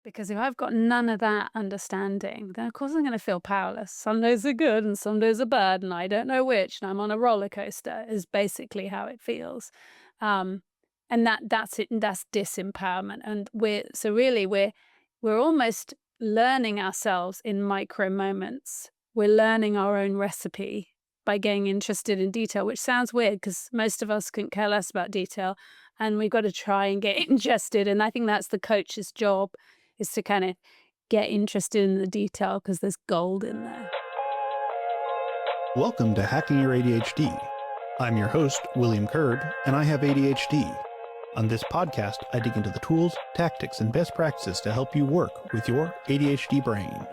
Because if I've got none of that understanding, then of course I'm going to feel powerless. Some days are good and some days are bad, and I don't know which, and I'm on a roller coaster, is basically how it feels. And that's it. That's disempowerment. And we're almost learning ourselves in micro moments. We're learning our own recipe by getting interested in detail, which sounds weird because most of us couldn't care less about detail, and we've got to try and get interested. And I think that's the coach's job, is to kind of get interested in the detail because there's gold in there. Welcome to Hacking Your ADHD. I'm your host, William Curd, and I have ADHD. On this podcast, I dig into the tools, tactics, and best practices to help you work with your ADHD brain.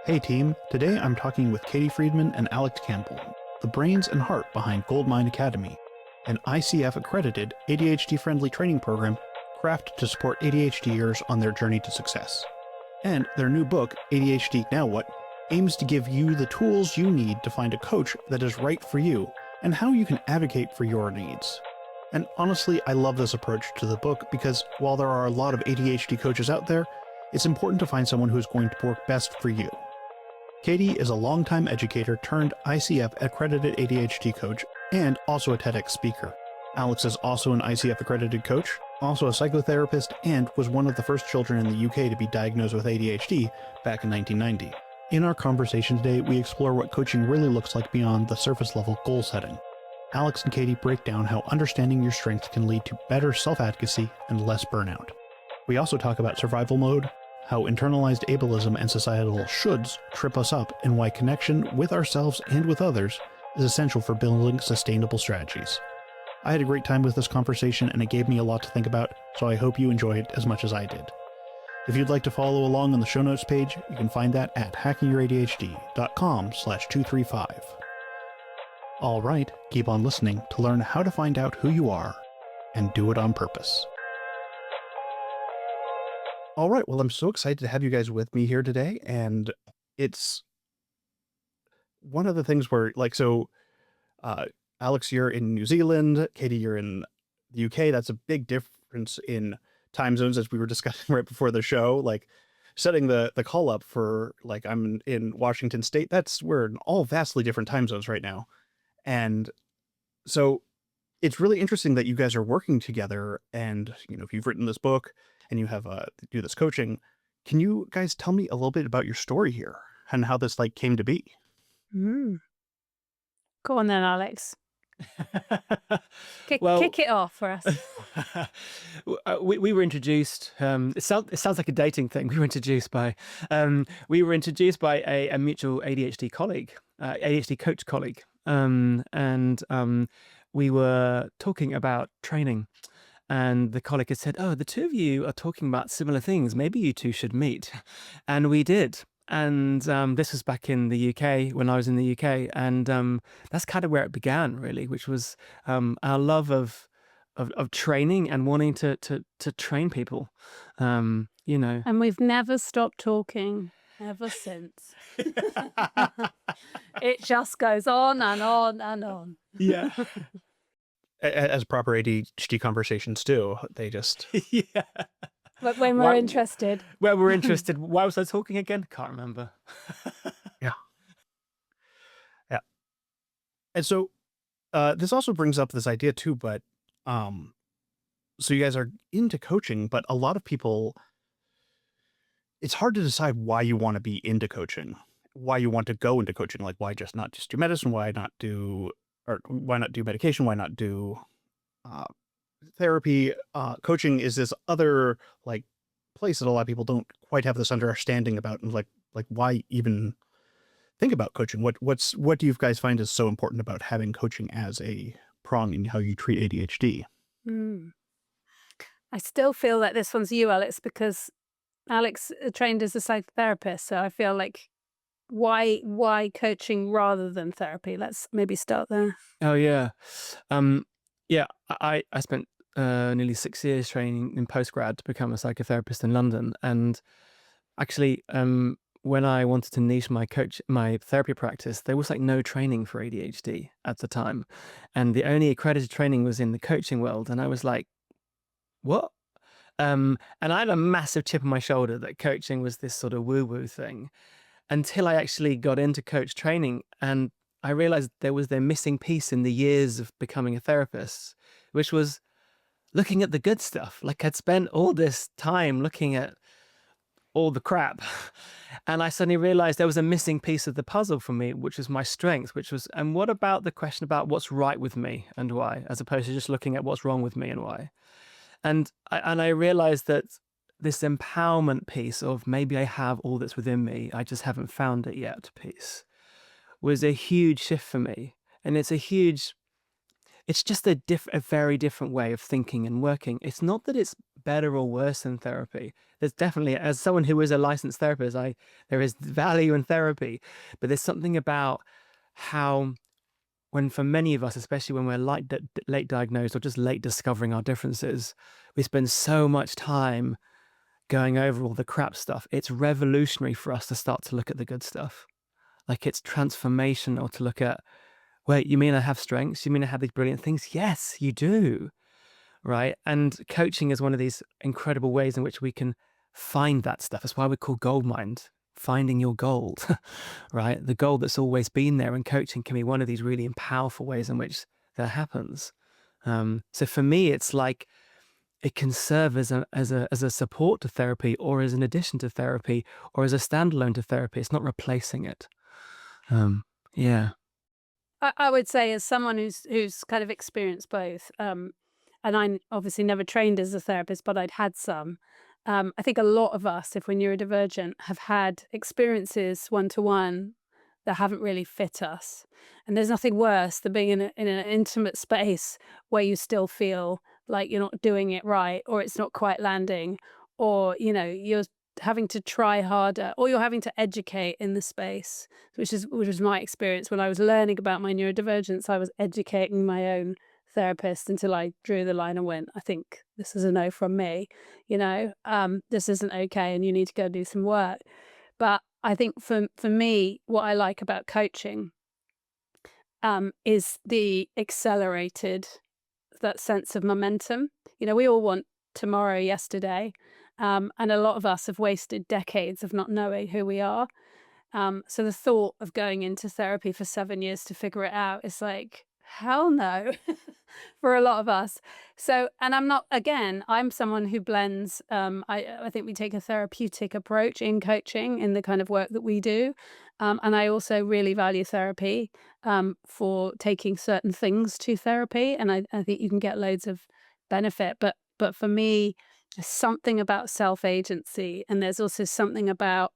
Hey team, today I'm talking with Katie Friedman and Alex Campbell, the brains and heart behind Goldmine Academy, an ICF-accredited ADHD-friendly training program crafted to support ADHDers on their journey to success. And their new book, ADHD Now What, aims to give you the tools you need to find a coach that is right for you and how you can advocate for your needs. And honestly, I love this approach to the book because while there are a lot of ADHD coaches out there, it's important to find someone who's going to work best for you. Katie is a longtime educator turned ICF-accredited ADHD coach and also a TEDx speaker. Alex is also an ICF-accredited coach, also a psychotherapist, and was one of the first children in the UK to be diagnosed with ADHD back in 1990. In our conversation today, we explore what coaching really looks like beyond the surface-level goal setting. Alex and Katie break down how understanding your strengths can lead to better self-advocacy and less burnout. We also talk about survival mode, how internalized ableism and societal shoulds trip us up, and why connection with ourselves and with others is essential for building sustainable strategies. I had a great time with this conversation and it gave me a lot to think about, so I hope you enjoy it as much as I did. If you'd like to follow along on the show notes page, you can find that at hackingyyouradhd.com/235. All right, keep on listening to learn how to find out who you are and do it on purpose. All right, well, I'm so excited to have you guys with me here today, and it's one of the things where, Alex, you're in New Zealand, Katie, you're in the UK. That's a big difference in time zones, as we were discussing right before the show. Like, setting the call up for, I'm in Washington State, we're in all vastly different time zones right now. And so it's really interesting that you guys are working together, and, if you've written this book and you have do this coaching, can you guys tell me a little bit about your story here and how this came to be? Go on then, Alex. Well, Kick it off for us. we were introduced. It sounds like a dating thing. We were introduced by a mutual ADHD colleague, ADHD coach colleague, and we were talking about training. And the colleague had said, "Oh, the two of you are talking about similar things. Maybe you two should meet." And we did. And this was back in the UK, when I was in the UK, and that's kind of where it began, really, which was our love of training and wanting to train people. And we've never stopped talking ever since. It just goes on and on and on. Yeah. As proper ADHD conversations do, they just... Yeah. But when we're interested. Where we're interested. Why was I talking again? Can't remember. Yeah. And so this also brings up this idea too, but so you guys are into coaching, but a lot of people, it's hard to decide why you want to be into coaching, why you want to go into coaching. Like, why not just do medicine? Why not do medication? Why not do therapy? Coaching is this other place that a lot of people don't quite have this understanding about, and why even think about coaching. What do you guys find is so important about having coaching as a prong in how you treat ADHD? I still feel like this one's you, Alex, because Alex trained as a psychotherapist, so I feel like why coaching rather than therapy? Let's maybe start there. Oh yeah. I spent nearly 6 years training in postgrad to become a psychotherapist in London, and actually when I wanted to niche my therapy practice, there was no training for ADHD at the time, and the only accredited training was in the coaching world, and I was like, what? And I had a massive chip on my shoulder that coaching was this sort of woo-woo thing until I actually got into coach training, and I realized there was their missing piece in the years of becoming a therapist, which was looking at the good stuff. Like, I'd spent all this time looking at all the crap. And I suddenly realized there was a missing piece of the puzzle for me, which was my strength, which was, and what about the question about what's right with me and why, as opposed to just looking at what's wrong with me and why. And I realized that this empowerment piece of maybe I have all that's within me, I just haven't found it yet piece was a huge shift for me. And it's just a very different way of thinking and working. It's not that it's better or worse than therapy. There's definitely, as someone who is a licensed therapist, there is value in therapy, but there's something about how, when for many of us, especially when we're late diagnosed or just late discovering our differences, we spend so much time going over all the crap stuff. It's revolutionary for us to start to look at the good stuff. Like, it's transformational to look at, wait, you mean I have strengths? You mean I have these brilliant things? Yes, you do. Right. And coaching is one of these incredible ways in which we can find that stuff. That's why we call gold mined, finding your gold, right? The gold that's always been there. And coaching can be one of these really powerful ways in which that happens. So for me, it's like it can serve as a support to therapy, or as an addition to therapy, or as a standalone to therapy. It's not replacing it. Yeah. I would say, as someone who's kind of experienced both, and I obviously never trained as a therapist, but I'd had some. I think a lot of us, if we're neurodivergent, have had experiences one-to-one that haven't really fit us. And there's nothing worse than being in an intimate space where you still feel like you're not doing it right, or it's not quite landing, or you're having to try harder, or you're having to educate in the space, which was my experience when I was learning about my neurodivergence. I was educating my own therapist until I drew the line and went, I think this is a no from me. This isn't okay, and you need to go do some work. But I think for me, what I like about coaching is the accelerated, that sense of momentum. We all want tomorrow yesterday. And a lot of us have wasted decades of not knowing who we are. So the thought of going into therapy for 7 years to figure it out is like, hell no, for a lot of us. So, and I'm someone who blends, I think we take a therapeutic approach in coaching in the kind of work that we do. And I also really value therapy for taking certain things to therapy. And I think you can get loads of benefit. But for me, there's something about self-agency, and there's also something about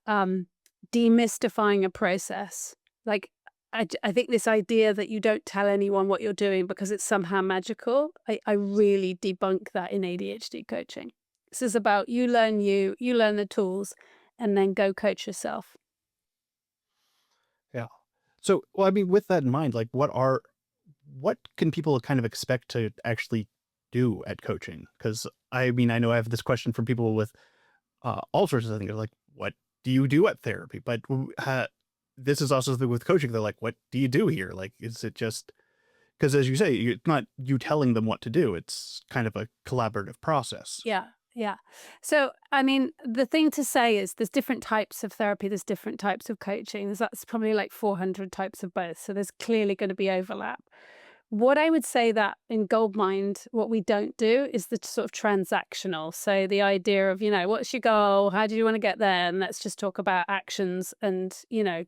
demystifying a process. Like, I think this idea that you don't tell anyone what you're doing because it's somehow magical, I really debunk that in ADHD coaching. This is about you learn the tools, and then go coach yourself. Yeah. So, well, I mean, with that in mind, like, what can people kind of expect to actually do at coaching? Because I mean, I know I have this question from people with all sorts of things. They're like, what do you do at therapy? But this is also the thing with coaching. They're like, what do you do here? Like, is it just, because as you say, it's not you telling them what to do. It's kind of a collaborative process. Yeah. Yeah. So, I mean, the thing to say is there's different types of therapy, there's different types of coaching. That's probably like 400 types of both. So there's clearly going to be overlap. What I would say that in Goldmind, what we don't do is the sort of transactional. So the idea of, what's your goal? How do you want to get there? And let's just talk about actions and,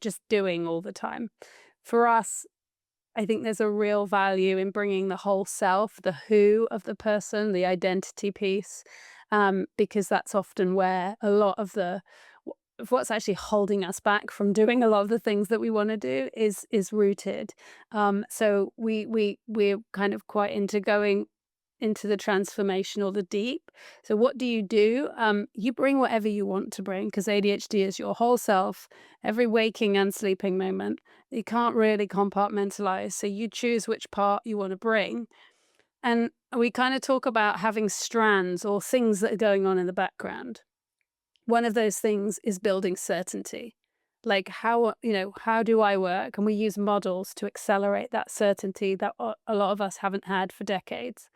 just doing all the time. For us, I think there's a real value in bringing the whole self, the who of the person, the identity piece, because that's often where a lot of what's actually holding us back from doing a lot of the things that we want to do is rooted. So we're kind of quite into going into the transformational, the deep. So what do? You bring whatever you want to bring, because ADHD is your whole self, every waking and sleeping moment. You can't really compartmentalize. So you choose which part you want to bring. And we kind of talk about having strands or things that are going on in the background. One of those things is building certainty. Like, how do I work? And we use models to accelerate that certainty that a lot of us haven't had for decades.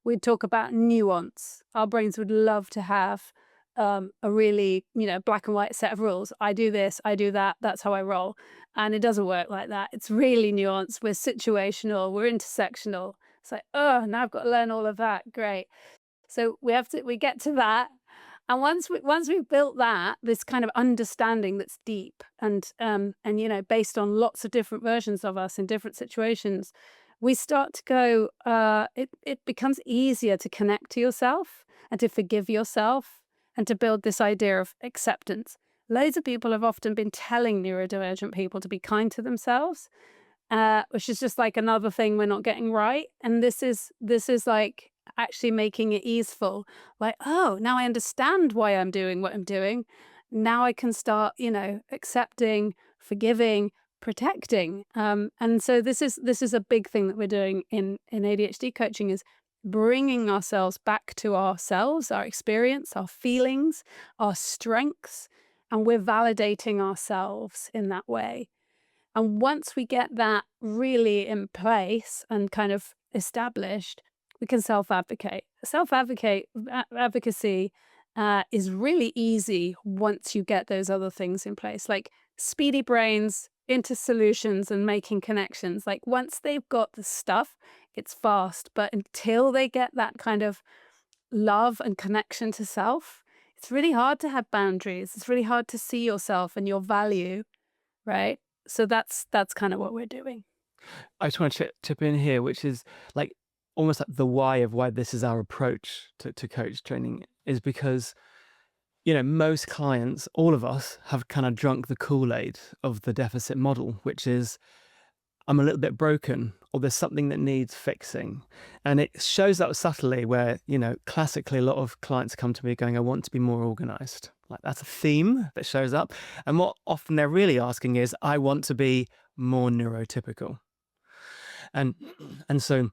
we'd talk about nuance. Our brains would love to have a really, black and white set of rules. I do this, I do that, that's how I roll. And it doesn't work like that. It's really nuanced. We're situational, we're intersectional. It's like, oh, now I've got to learn all of that. Great. So we get to that. And once we've built that, this kind of understanding that's deep and based on lots of different versions of us in different situations, we start to go, it becomes easier to connect to yourself and to forgive yourself and to build this idea of acceptance. Loads of people have often been telling neurodivergent people to be kind to themselves, which is just like another thing we're not getting right. And this is like actually making it easeful. Like, oh, now I understand why I'm doing what I'm doing. Now I can start, accepting, forgiving, protecting. And so this is a big thing that we're doing in ADHD coaching, is bringing ourselves back to ourselves, our experience, our feelings, our strengths, and we're validating ourselves in that way. And once we get that really in place and kind of established, we can self-advocate. Advocacy is really easy once you get those other things in place, like speedy brains into solutions and making connections. Like once they've got the stuff, it's fast. But until they get that kind of love and connection to self, it's really hard to have boundaries. It's really hard to see yourself and your value, right? So that's kind of what we're doing. I just want to chip in here, which is like almost like the why of why this is our approach to coach training, is because, most clients, all of us, have kind of drunk the Kool-Aid of the deficit model, which is, I'm a little bit broken, or there's something that needs fixing. And it shows up subtly where, classically a lot of clients come to me going, I want to be more organized. Like that's a theme that shows up. And what often they're really asking is, I want to be more neurotypical. And so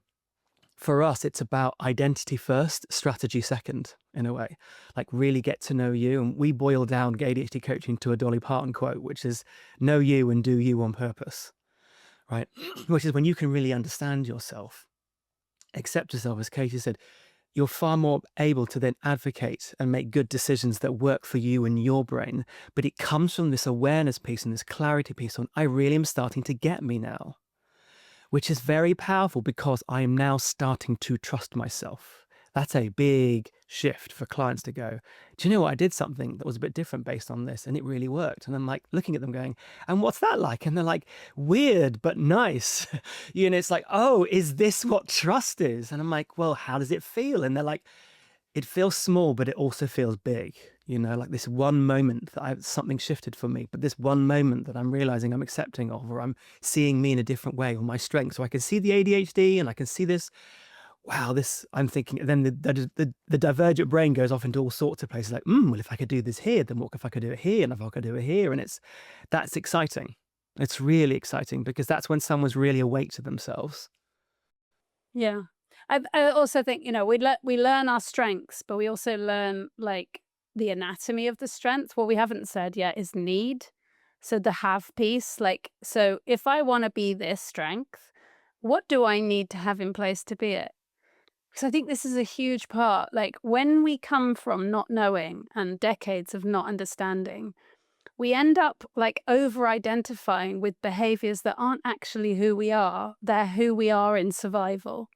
for us, it's about identity first, strategy second, in a way. Like really get to know you. And we boil down ADHD coaching to a Dolly Parton quote, which is know you and do you on purpose, right? Which is when you can really understand yourself, accept yourself, as Katie said, you're far more able to then advocate and make good decisions that work for you and your brain. But it comes from this awareness piece and this clarity piece on, I really am starting to get me now, which is very powerful because I am now starting to trust myself. That's a big shift for clients to go, do you know what? I did something that was a bit different based on this and it really worked. And I'm like looking at them going, and what's that like? And they're like, weird, but nice. It's like, oh, is this what trust is? And I'm like, well, how does it feel? And they're like, it feels small, but it also feels big. Like this one moment that something shifted for me, but this one moment that I'm realizing I'm accepting of, or I'm seeing me in a different way, or my strength. So I can see the ADHD and I can see this. Wow, I'm thinking, then the divergent brain goes off into all sorts of places like, well, if I could do this here, then what if I could do it here? And if I could do it here? And that's exciting. It's really exciting because that's when someone's really awake to themselves. Yeah. I also think, we learn our strengths, but we also learn like the anatomy of the strength. What we haven't said yet is need. So the have piece, like, so if I want to be this strength, what do I need to have in place to be it? Because I think this is a huge part. Like when we come from not knowing and decades of not understanding, we end up like over-identifying with behaviors that aren't actually who we are. They're who we are in survival,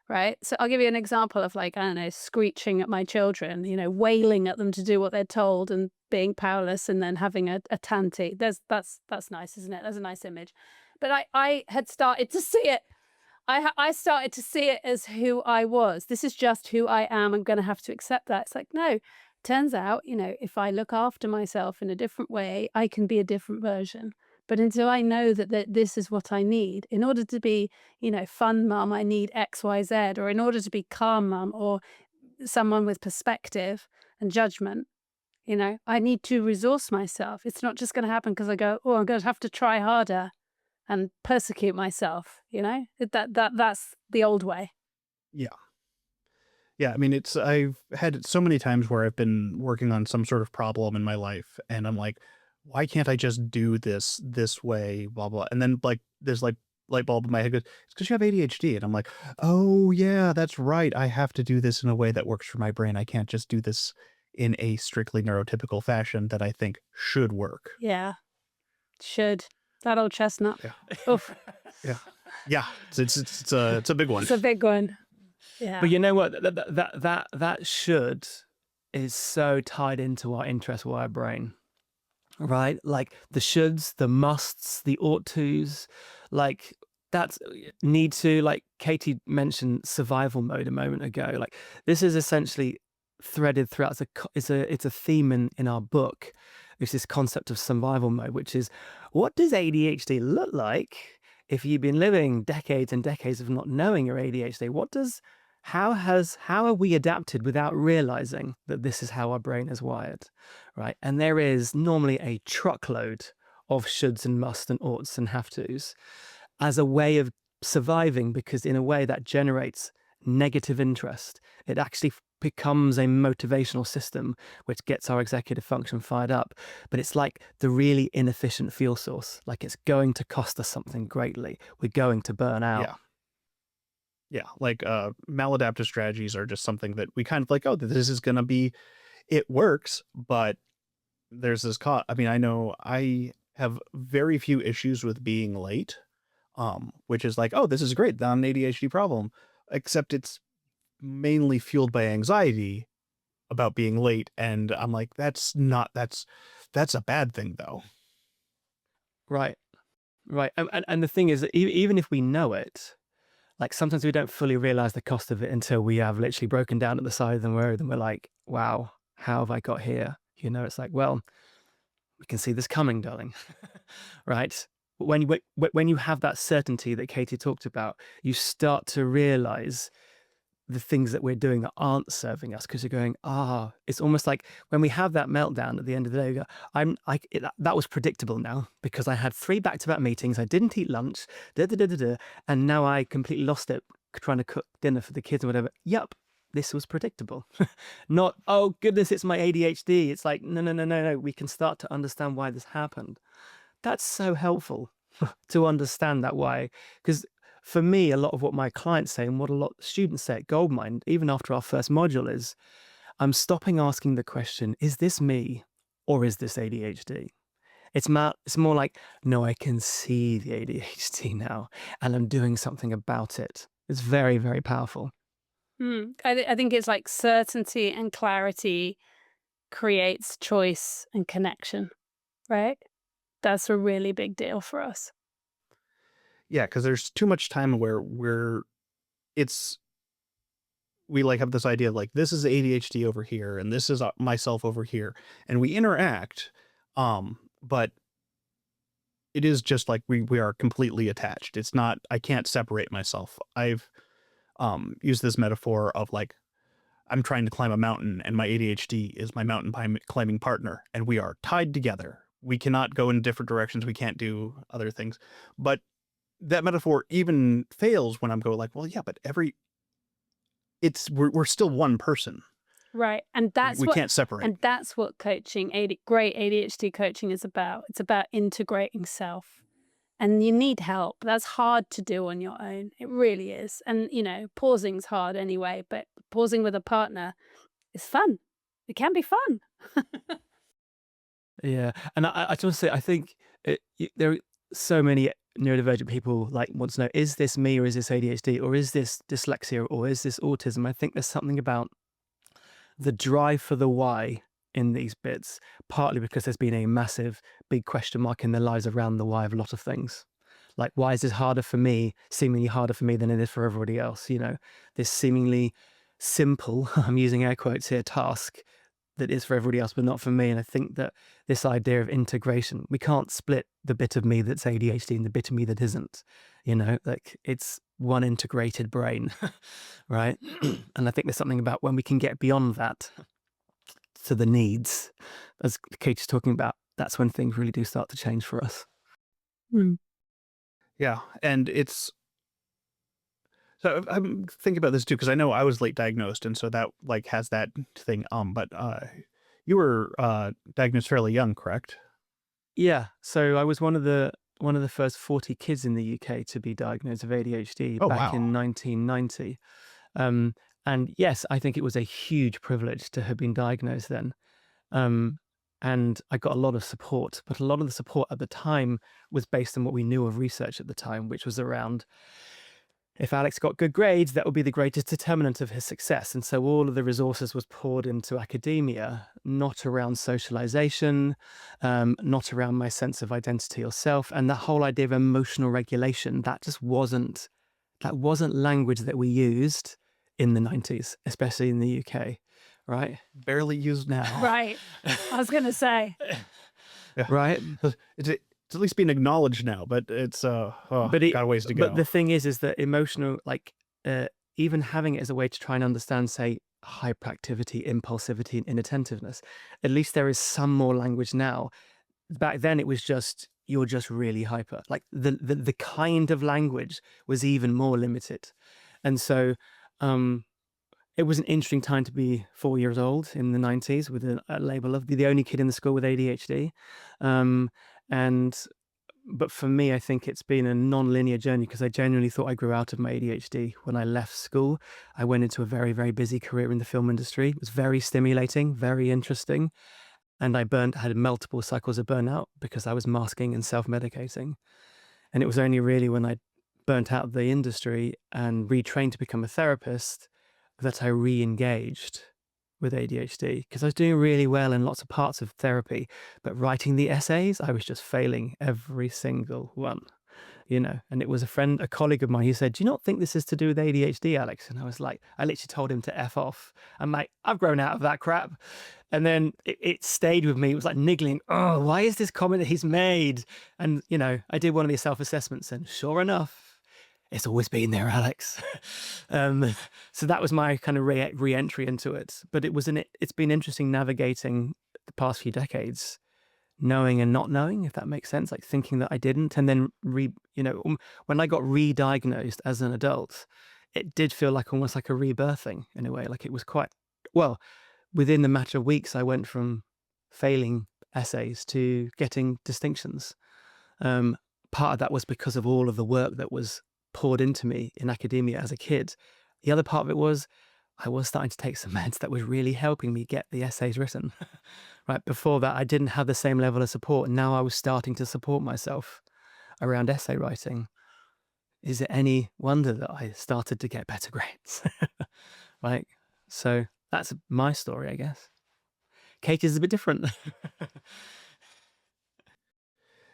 right? So I'll give you an example of like, I don't know, screeching at my children, wailing at them to do what they're told and being powerless and then having a tanty. That's nice, isn't it? That's a nice image. But I had started to see it. I started to see it as who I was. This is just who I am. I'm going to have to accept that. It's like, no, turns out, if I look after myself in a different way, I can be a different version. But until I know that this is what I need, in order to be, fun mum, I need X, Y, Z, or in order to be calm mum or someone with perspective and judgment, I need to resource myself. It's not just going to happen because I go, oh, I'm going to have to try harder and persecute myself, that's the old way. Yeah. Yeah. I mean, I've had it so many times where I've been working on some sort of problem in my life and I'm like, why can't I just do this way, blah, blah. And then like, there's like light bulb in my head goes, it's because you have ADHD. And I'm like, oh yeah, that's right. I have to do this in a way that works for my brain. I can't just do this in a strictly neurotypical fashion that I think should work. Yeah. Should. That old chestnut. Yeah. Oof. Yeah. Yeah. It's a big one. It's a big one. Yeah. But you know what? That should is so tied into our interest wired brain, right? Like the shoulds, the musts, the ought tos, like that's need to, like Katie mentioned survival mode a moment ago. Like this is essentially threaded throughout. It's a theme in our book. It's this concept of survival mode, which is what does ADHD look like if you've been living decades and decades of not knowing your ADHD? How are we adapted without realizing that this is how our brain is wired, right? And there is normally a truckload of shoulds and musts and oughts and have tos as a way of surviving, because in a way that generates negative interest. It actually becomes a motivational system which gets our executive function fired up. But it's like the really inefficient fuel source. Like it's going to cost us something greatly. We're going to burn out. Yeah. Yeah, like maladaptive strategies are just something that we kind of like, oh, this is going to be, it works, but there's this I mean, I know I have very few issues with being late, which is like, oh, this is great, not an ADHD problem, except it's mainly fueled by anxiety about being late. And I'm like, that's a bad thing though. Right. And the thing is that even if we know it, like sometimes we don't fully realize the cost of it until we have literally broken down at the side of the road and we're like, wow, how have I got here? You know, it's like, well, we can see this coming, darling. Right? When you have that certainty that Katie talked about, you start to realize the things that we're doing that aren't serving us, because you're going, it's almost like when we have that meltdown at the end of the day, we go, that was predictable now because I had 3 back-to-back meetings, I didn't eat lunch, and now I completely lost it trying to cook dinner for the kids or whatever. Yup, this was predictable. Not, oh goodness, it's my ADHD. It's like, no, we can start to understand why this happened. That's so helpful to understand that why, because for me, a lot of what my clients say and what a lot of students say at Goldmine, even after our first module, is I'm stopping asking the question, is this me or is this ADHD? It's more like, no, I can see the ADHD now and I'm doing something about it. It's very, very powerful. I think it's like certainty and clarity creates choice and connection, right? That's a really big deal for us. Yeah, because there's too much time where we like have this idea of like, this is ADHD over here and this is myself over here, and we interact, but it is just like we are completely attached. It's not, I can't separate myself. I've used this metaphor of like, I'm trying to climb a mountain and my ADHD is my mountain climbing partner, and we are tied together. We cannot go in different directions. We can't do other things. But that metaphor even fails when I'm going like, well, yeah, but we're still one person. Right. And we can't separate. And that's what coaching, great ADHD coaching is about. It's about integrating self. And you need help. That's hard to do on your own. It really is. And, pausing's hard anyway, but pausing with a partner is fun. It can be fun. Yeah. And I just want to say, I think there are so many neurodivergent people like want to know, is this me or is this ADHD or is this dyslexia or is this autism? I think there's something about the drive for the why in these bits, partly because there's been a massive big question mark in their lives around the why of a lot of things. Like, why is this seemingly harder for me than it is for everybody else? This seemingly simple, I'm using air quotes here, task that is for everybody else, but not for me. And I think that this idea of integration, we can't split the bit of me that's ADHD and the bit of me that isn't, like it's one integrated brain, right? And I think there's something about when we can get beyond that to the needs, as Katie's talking about, that's when things really do start to change for us. Yeah. And so I'm thinking about this too, because I know I was late diagnosed, and so that like has that thing. But you were diagnosed fairly young, correct? Yeah. So I was one of the one of the first 40 kids in the UK to be diagnosed with ADHD Oh, back wow. in 1990. And yes, I think it was a huge privilege to have been diagnosed then. Um, and I got a lot of support, but a lot of the support at the time was based on what we knew of research at the time, which was around if Alex got good grades, that would be the greatest determinant of his success. And so all of the resources was poured into academia, not around socialization, not around my sense of identity or self. And that whole idea of emotional regulation, that wasn't language that we used in the 90s, especially in the UK, right? Barely used now. Right. I was going to say. Yeah. Right. It's at least being acknowledged now, but it's got a ways to go. But the thing is that emotional, even having it as a way to try and understand, say, hyperactivity, impulsivity, and inattentiveness, at least there is some more language now. Back then, it was just you're just really hyper. Like the kind of language was even more limited, and so it was an interesting time to be 4 years old in the 90s with a label of the only kid in the school with ADHD, and. But for me, I think it's been a non-linear journey because I genuinely thought I grew out of my ADHD when I left school. I went into a very, very busy career in the film industry. It was very stimulating, very interesting. And I had multiple cycles of burnout because I was masking and self-medicating. And it was only really when I burnt out of the industry and retrained to become a therapist that I re-engaged with ADHD because I was doing really well in lots of parts of therapy, but writing the essays, I was just failing every single one, and it was a colleague of mine who said, do you not think this is to do with ADHD, Alex? And I was like, I literally told him to F off. I'm like, I've grown out of that crap. And then it stayed with me. It was like niggling. Oh, why is this comment that he's made? And, I did one of these self-assessments and sure enough, it's always been there, Alex. So that was my kind of re-entry into it. But it's been interesting navigating the past few decades, knowing and not knowing, if that makes sense, like thinking that I didn't. And then, when I got re-diagnosed as an adult, it did feel like almost like a rebirthing in a way. Like it was within the matter of weeks, I went from failing essays to getting distinctions. Part of that was because of all of the work that was poured into me in academia as a kid. The other part of it was I was starting to take some meds that was really helping me get the essays written. Right before that, I didn't have the same level of support. And now I was starting to support myself around essay writing. Is it any wonder that I started to get better grades? Right. So that's my story, I guess. Katie's is a bit different.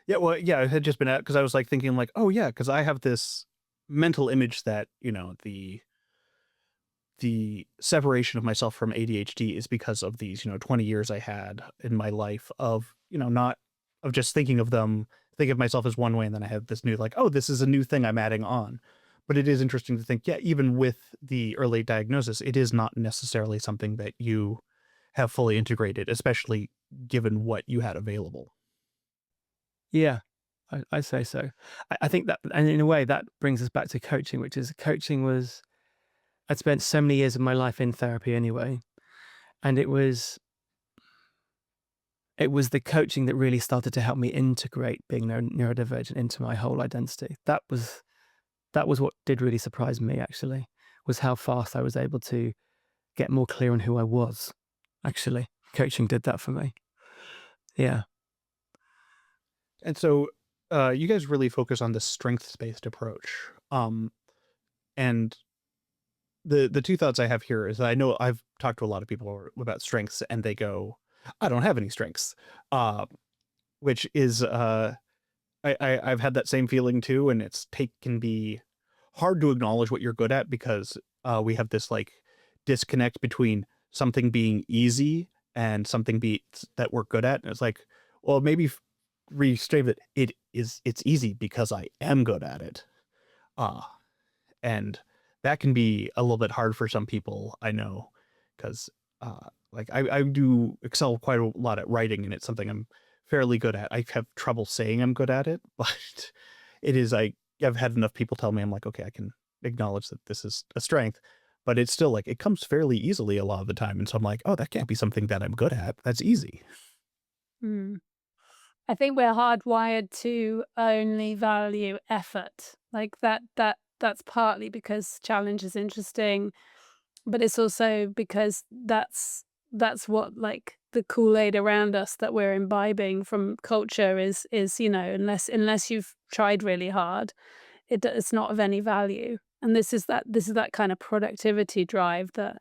Yeah, well, yeah, it had just been out because I was like thinking like, oh yeah, because I have this mental image that, the separation of myself from ADHD is because of these, 20 years I had in my life of, not of just thinking of myself as one way. And then I have this new, like, oh, this is a new thing I'm adding on. But it is interesting to think, yeah, even with the early diagnosis, it is not necessarily something that you have fully integrated, especially given what you had available. Yeah, I say so. I think that, and in a way, that brings us back to coaching, which is I'd spent so many years of my life in therapy anyway, and it was the coaching that really started to help me integrate being neurodivergent into my whole identity. That was what did really surprise me, actually, was how fast I was able to get more clear on who I was. Actually, coaching did that for me. Yeah. And so you guys really focus on the strengths-based approach. And the two thoughts I have here is that I know I've talked to a lot of people about strengths and they go, I don't have any strengths, which is I've had that same feeling too. And can be hard to acknowledge what you're good at because we have this like disconnect between something being easy and something that we're good at. And it's like, well, maybe restate that it's easy because I am good at it. And that can be a little bit hard for some people, I know, because like I do excel quite a lot at writing and it's something I'm fairly good at. I have trouble saying I'm good at it, but I've had enough people tell me I'm like, okay, I can acknowledge that this is a strength, but it's still like, it comes fairly easily a lot of the time. And so I'm like, oh, that can't be something that I'm good at. That's easy. Mm. I think we're hardwired to only value effort. Like that's partly because challenge is interesting, but it's also because that's what, like, the Kool-Aid around us that we're imbibing from culture is, unless you've tried really hard, it's not of any value. And this is that kind of productivity drive that,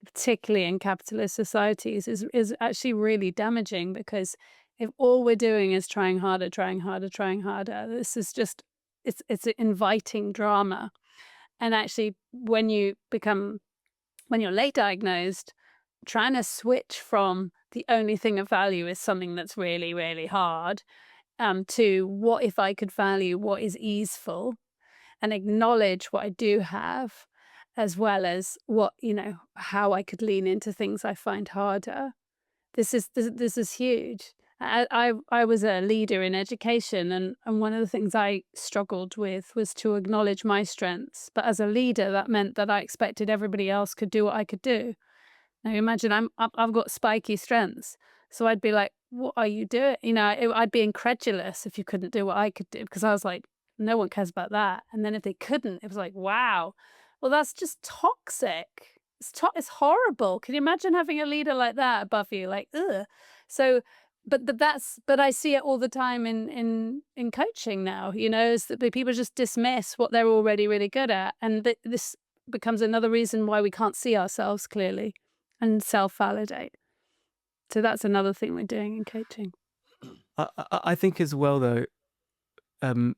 particularly in capitalist societies, is actually really damaging, because if all we're doing is trying harder, trying harder, trying harder, this is just it's inviting drama. And actually, when you're late diagnosed, trying to switch from the only thing of value is something that's really, really hard, to what if I could value what is easeful and acknowledge what I do have, as well as how I could lean into things I find harder. This is huge. I was a leader in education, and one of the things I struggled with was to acknowledge my strengths. But as a leader, that meant that I expected everybody else could do what I could do. Now imagine I've got spiky strengths, so I'd be like, "What are you doing?" I'd be incredulous if you couldn't do what I could do, because I was like, "No one cares about that." And then if they couldn't, it was like, "Wow, well that's just toxic. It's horrible. Can you imagine having a leader like that above you? Like, ugh." So, but I see it all the time in coaching now. Is that people just dismiss what they're already really good at, and this becomes another reason why we can't see ourselves clearly and self-validate. So that's another thing we're doing in coaching. I think as well, though, um,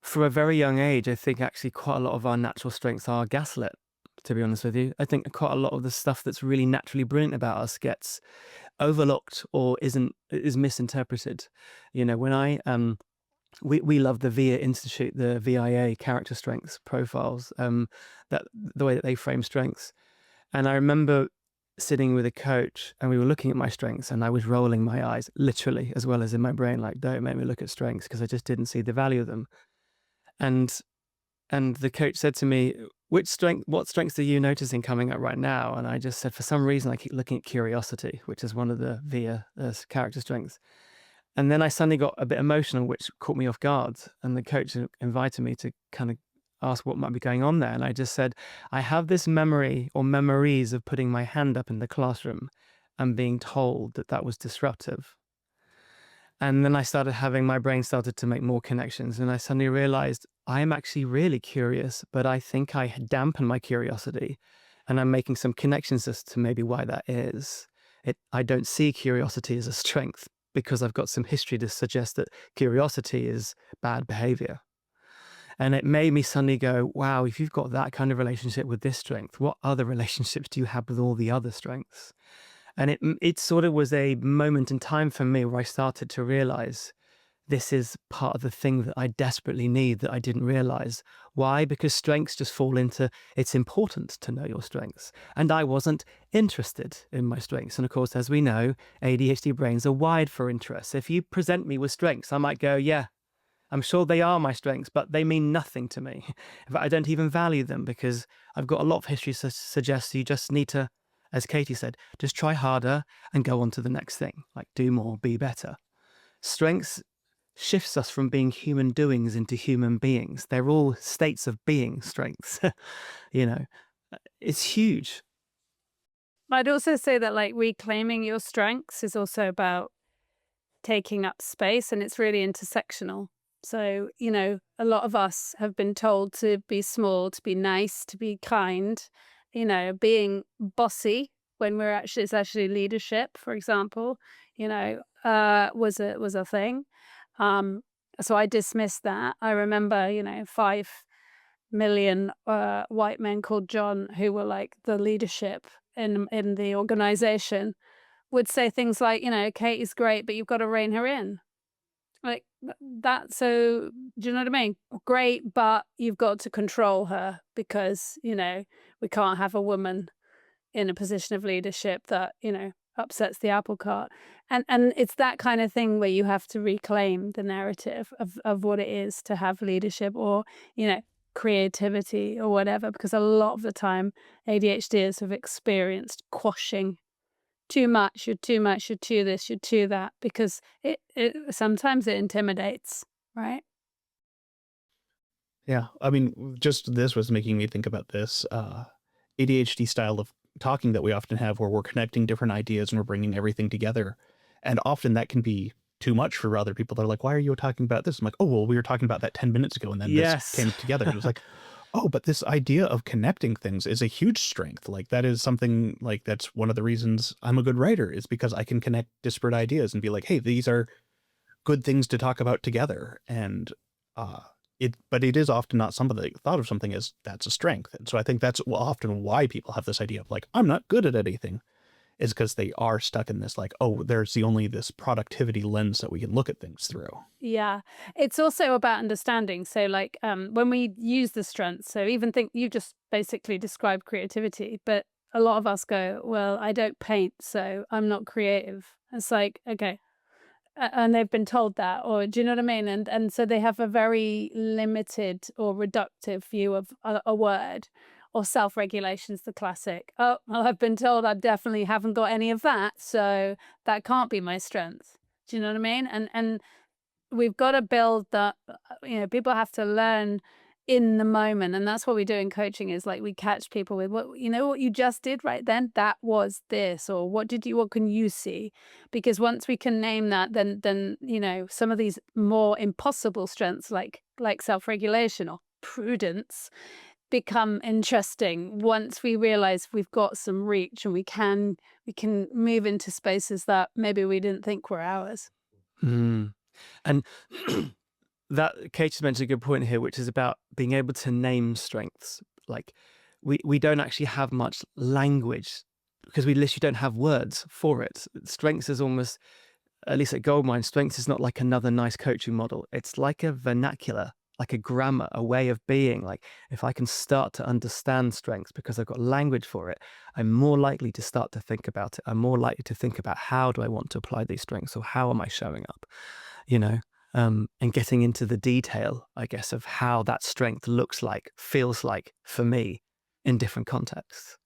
from a very young age, I think actually quite a lot of our natural strengths are gaslit, to be honest with you. I think quite a lot of the stuff that's really naturally brilliant about us gets overlooked or is misinterpreted. When we love the VIA Institute, the VIA character strengths profiles, that the way that they frame strengths. And I remember sitting with a coach and we were looking at my strengths, and I was rolling my eyes literally as well as in my brain, like, don't make me look at strengths, because I just didn't see the value of them. And the coach said to me, what strengths are you noticing coming up right now? And I just said, for some reason, I keep looking at curiosity, which is one of the VIA character strengths. And then I suddenly got a bit emotional, which caught me off guard. And the coach invited me to kind of ask what might be going on there. And I just said, I have this memory or memories of putting my hand up in the classroom and being told that that was disruptive. And then my brain started to make more connections. And I suddenly realized I am actually really curious, but I think I dampened my curiosity. And I'm making some connections as to maybe why that is. I don't see curiosity as a strength, because I've got some history to suggest that curiosity is bad behavior. And it made me suddenly go, wow, if you've got that kind of relationship with this strength, what other relationships do you have with all the other strengths? And it sort of was a moment in time for me where I started to realize this is part of the thing that I desperately need that I didn't realize. Why? Because strengths just fall into, it's important to know your strengths. And I wasn't interested in my strengths. And of course, as we know, ADHD brains are wired for interest. If you present me with strengths, I might go, yeah, I'm sure they are my strengths, but they mean nothing to me. In fact, I don't even value them, because I've got a lot of history to suggest you just need to, as Katie said, just try harder and go on to the next thing. Like, do more, be better. Strengths shifts us from being human doings into human beings. They're all states of being strengths. It's huge. I'd also say that, like, reclaiming your strengths is also about taking up space, and it's really intersectional. So, a lot of us have been told to be small, to be nice, to be kind, being bossy when it's actually leadership, for example, was a thing. So I dismissed that. I remember, 5 million white men called John, who were like the leadership in the organization, would say things like, Kate is great, but you've got to rein her in. Like that. So do you know what I mean? Great, but you've got to control her, because, we can't have a woman in a position of leadership that, upsets the apple cart. And it's that kind of thing where you have to reclaim the narrative of what it is to have leadership, or, creativity or whatever, because a lot of the time ADHDers have experienced quashing too much, you're too much, you're too this, you're too that, because it sometimes it intimidates, right? Yeah. I mean, just this was making me think about this ADHD style of talking that we often have where we're connecting different ideas and we're bringing everything together. And often that can be too much for other people. They're like, why are you talking about this? I'm like, oh, well, we were talking about that 10 minutes ago and then this Yes. came together. And it was like, oh, but this idea of connecting things is a huge strength. Like that is something like that's one of the reasons I'm a good writer is because I can connect disparate ideas and be like, hey, these are good things to talk about together. And but it is often not somebody thought of something as that's a strength. And so I think that's often why people have this idea of like, I'm not good at anything, is because they are stuck in this like, oh, there's only this productivity lens that we can look at things through. Yeah. It's also about understanding. So like when we use the strengths, so even think you just basically described creativity, but a lot of us go, well, I don't paint, so I'm not creative. It's like, okay. And they've been told that, or do you know what I mean? And so they have a very limited or reductive view of a word, or self-regulation's the classic. Oh, well, I've been told I definitely haven't got any of that, so that can't be my strength. Do you know what I mean? And we've got to build that, people have to learn in the moment. And that's what we do in coaching is like we catch people with what you just did right then, that was this, or what can you see? Because once we can name that, then some of these more impossible strengths like self-regulation or prudence become interesting once we realize we've got some reach and we can move into spaces that maybe we didn't think were ours. Mm. And that Kate has mentioned a good point here, which is about being able to name strengths. Like we don't actually have much language because we literally don't have words for it. Strengths is almost, at least at Goldmine, strengths is not like another nice coaching model. It's like a vernacular, like a grammar, a way of being. Like if I can start to understand strengths because I've got language for it, I'm more likely to start to think about it. I'm more likely to think about how do I want to apply these strengths, or how am I showing up, and getting into the detail, I guess, of how that strength looks like, feels like for me in different contexts.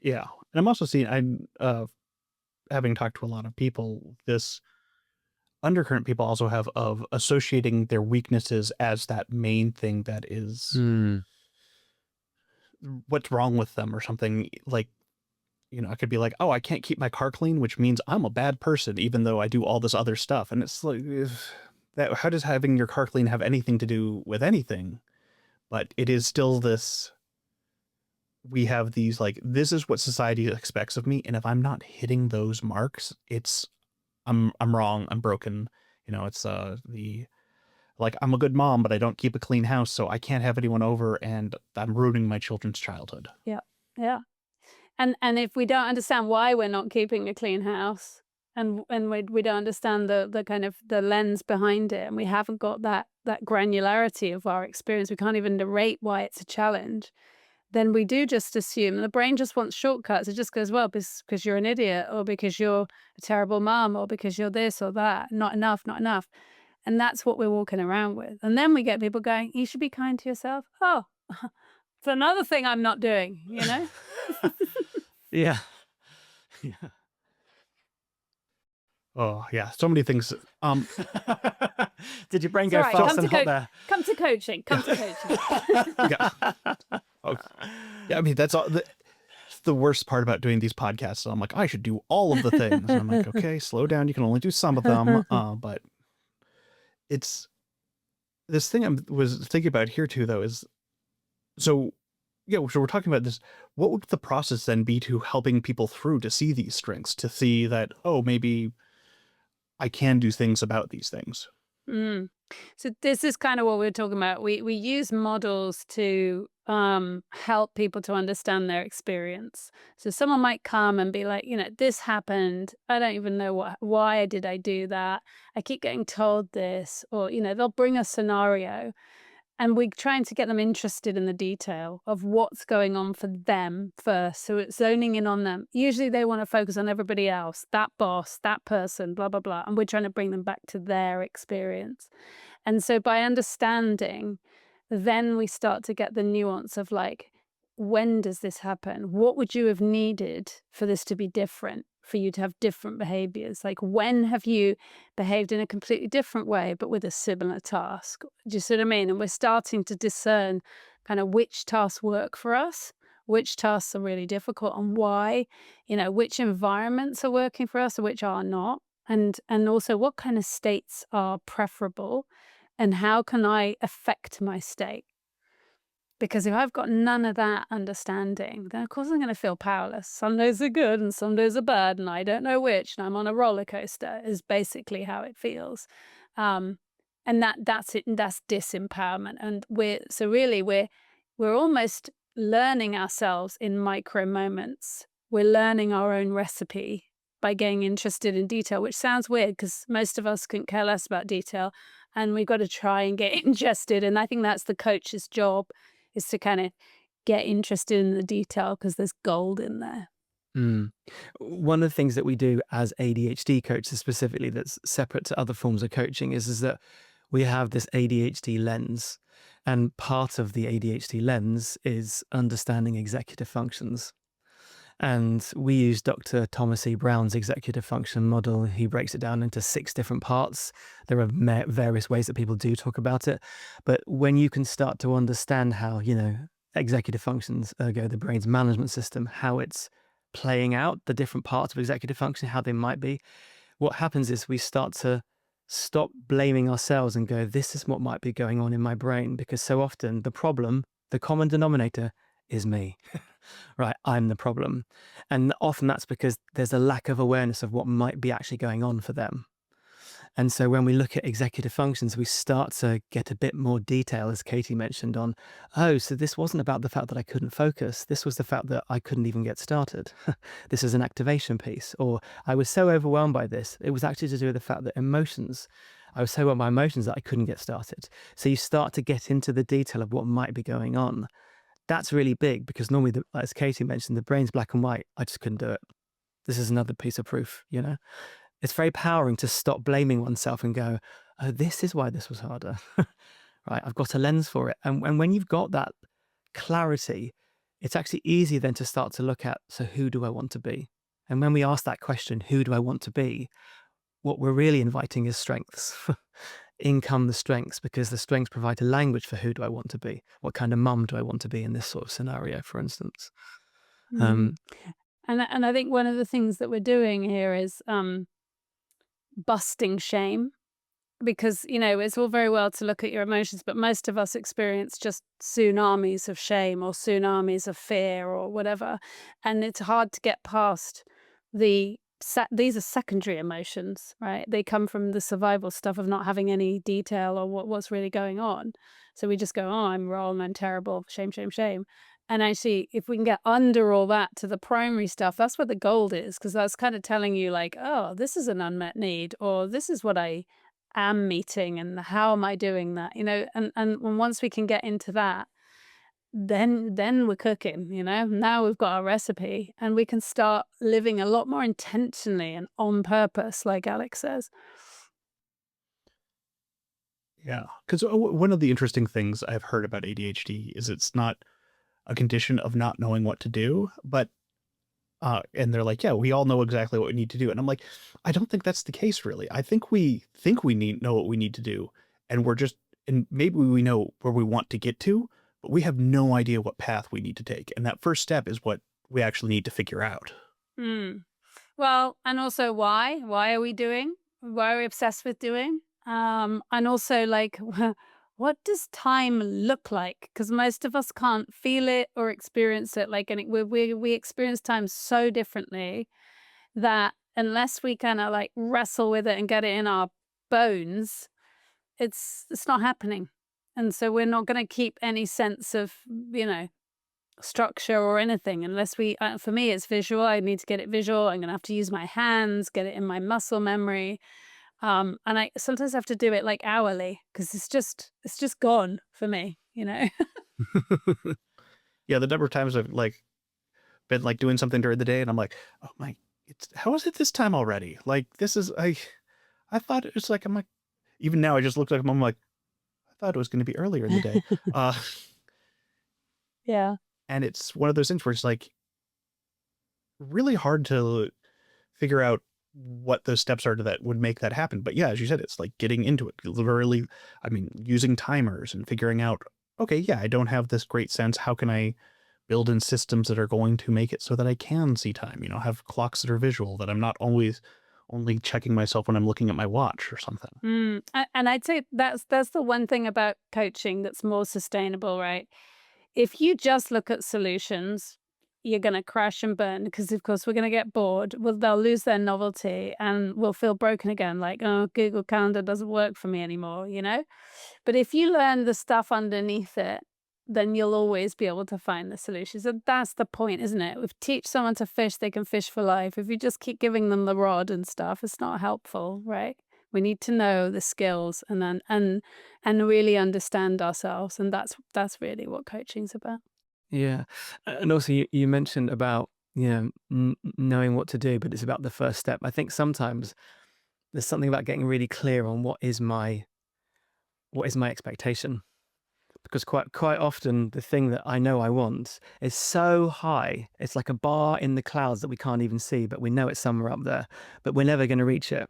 Yeah. And I'm also seeing, having talked to a lot of people, this undercurrent people also have of associating their weaknesses as that main thing that is what's wrong with them or something. Like, I could be like, oh, I can't keep my car clean, which means I'm a bad person, even though I do all this other stuff. And it's like, how does having your car clean have anything to do with anything? But it is still this, we have these, like, this is what society expects of me. And if I'm not hitting those marks, I'm wrong. I'm broken. It's like, I'm a good mom, but I don't keep a clean house, so I can't have anyone over, and I'm ruining my children's childhood. Yeah. Yeah. And if we don't understand why we're not keeping a clean house, and we don't understand the kind of the lens behind it, and we haven't got that granularity of our experience, we can't even narrate why it's a challenge, then we do just assume, and the brain just wants shortcuts. It just goes, well, because you're an idiot, or because you're a terrible mom, or because you're this or that, not enough, not enough. And that's what we're walking around with. And then we get people going, you should be kind to yourself. Oh, it's another thing I'm not doing, Yeah. Yeah. Oh yeah, so many things. Did your brain It's go all right. fast and hot there? Come to coaching. Come to coaching. Yeah. Okay. Yeah, I mean, that's all. The worst part about doing these podcasts. So I'm like, I should do all of the things. And I'm like, okay, slow down. You can only do some of them. But it's this thing I was thinking about here too, though, is so. Yeah, so we're talking about this. What would the process then be to helping people through to see these strengths, to see that, oh, maybe I can do things about these things? Mm. So this is kind of what we're talking about. We use models to help people to understand their experience. So someone might come and be like, this happened. I don't even know why did I do that? I keep getting told this, or they'll bring a scenario. And we're trying to get them interested in the detail of what's going on for them first. So it's zoning in on them. Usually they want to focus on everybody else, that boss, that person, blah, blah, blah. And we're trying to bring them back to their experience. And so by understanding, then we start to get the nuance of like, when does this happen? What would you have needed for this to be different, for you to have different behaviors? Like, when have you behaved in a completely different way, but with a similar task? Do you see what I mean? And we're starting to discern kind of which tasks work for us, which tasks are really difficult, and why, which environments are working for us and which are not. And also what kind of states are preferable, and how can I affect my state? Because if I've got none of that understanding, then of course I'm going to feel powerless. Some days are good and some days are bad, and I don't know which, and I'm on a roller coaster, is basically how it feels. And that's it. That's disempowerment. And we're almost learning ourselves in micro moments. We're learning our own recipe by getting interested in detail, which sounds weird because most of us couldn't care less about detail, and we've got to try and get interested. And I think that's the coach's job, is to kind of get interested in the detail because there's gold in there. Mm. One of the things that we do as ADHD coaches specifically that's separate to other forms of coaching is that we have this ADHD lens. And part of the ADHD lens is understanding executive functions. And we use Dr. Thomas E. Brown's executive function model. He breaks it down into 6 different parts. There are various ways that people do talk about it. But when you can start to understand how, executive functions, ergo the brain's management system, how it's playing out, the different parts of executive function, how they might be, what happens is we start to stop blaming ourselves and go, this is what might be going on in my brain. Because so often the problem, the common denominator, is me. Right, I'm the problem. And often that's because there's a lack of awareness of what might be actually going on for them. And so when we look at executive functions, we start to get a bit more detail, as Katie mentioned, on, oh, so this wasn't about the fact that I couldn't focus. This was the fact that I couldn't even get started. This is an activation piece. Or I was so overwhelmed by this. It was actually to do with the fact that I was so overwhelmed by emotions that I couldn't get started. So you start to get into the detail of what might be going on. That's really big because normally, as Katie mentioned, the brain's black and white. I just couldn't do it. This is another piece of proof, It's very empowering to stop blaming oneself and go, oh, this is why this was harder. Right, I've got a lens for it. And when you've got that clarity, it's actually easier then to start to look at, so who do I want to be? And when we ask that question, who do I want to be? What we're really inviting is strengths. In come the strengths, because the strengths provide a language for who do I want to be? What kind of mum do I want to be in this sort of scenario, for instance? And I think one of the things that we're doing here is busting shame, because it's all very well to look at your emotions, but most of us experience just tsunamis of shame or tsunamis of fear or whatever, and it's hard to get past these are secondary emotions, right? They come from the survival stuff of not having any detail or what's really going on. So we just go, oh, I'm wrong, I'm terrible, shame, shame, shame. And actually, if we can get under all that to the primary stuff, that's where the gold is, because that's kind of telling you like, oh, this is an unmet need, or this is what I am meeting, and how am I doing that? And once we can get into that, then we're cooking, Now we've got our recipe, and we can start living a lot more intentionally and on purpose, like Alex says. Yeah, because one of the interesting things I've heard about ADHD is it's not a condition of not knowing what to do, but and they're like, yeah, we all know exactly what we need to do, and I'm like, I don't think that's the case, really. I think we know what we need to do, and and maybe we know where we want to get to, but we have no idea what path we need to take, and that first step is what we actually need to figure out. Well, and also why are we doing? Why are we obsessed with doing? And also, like, what does time look like? Because most of us can't feel it or experience it. Like, and we experience time so differently that unless we kind of like wrestle with it and get it in our bones, it's not happening. And so we're not going to keep any sense of, structure or anything unless for me, it's visual. I need to get it visual. I'm going to have to use my hands, get it in my muscle memory. And I sometimes have to do it like hourly, because it's just gone for me, Yeah, the number of times I've been doing something during the day, and I'm like, oh my, how is it this time already? Like, this is I thought it was like, I'm like, even now I just look like I'm like, I thought it was going to be earlier in the day. Yeah. And it's one of those things where it's like really hard to figure out what those steps are that would make that happen. But yeah, as you said, it's like getting into it, literally, I mean, using timers and figuring out, okay, yeah, I don't have this great sense. How can I build in systems that are going to make it so that I can see time, have clocks that are visual, that I'm not always only checking myself when I'm looking at my watch or something. And I'd say that's the one thing about coaching that's more sustainable, right? If you just look at solutions, you're going to crash and burn because, of course, we're going to get bored. Well, they'll lose their novelty and we'll feel broken again. Like, oh, Google Calendar doesn't work for me anymore, But if you learn the stuff underneath it, then you'll always be able to find the solutions. And that's the point, isn't it? If you teach someone to fish, they can fish for life. If you just keep giving them the rod and stuff, it's not helpful, right? We need to know the skills and then and really understand ourselves. And that's really what coaching's about. Yeah. And also you mentioned about, knowing what to do, but it's about the first step. I think sometimes there's something about getting really clear on what is my expectation. Because quite often the thing that I know I want is so high. It's like a bar in the clouds that we can't even see, but we know it's somewhere up there, but we're never going to reach it.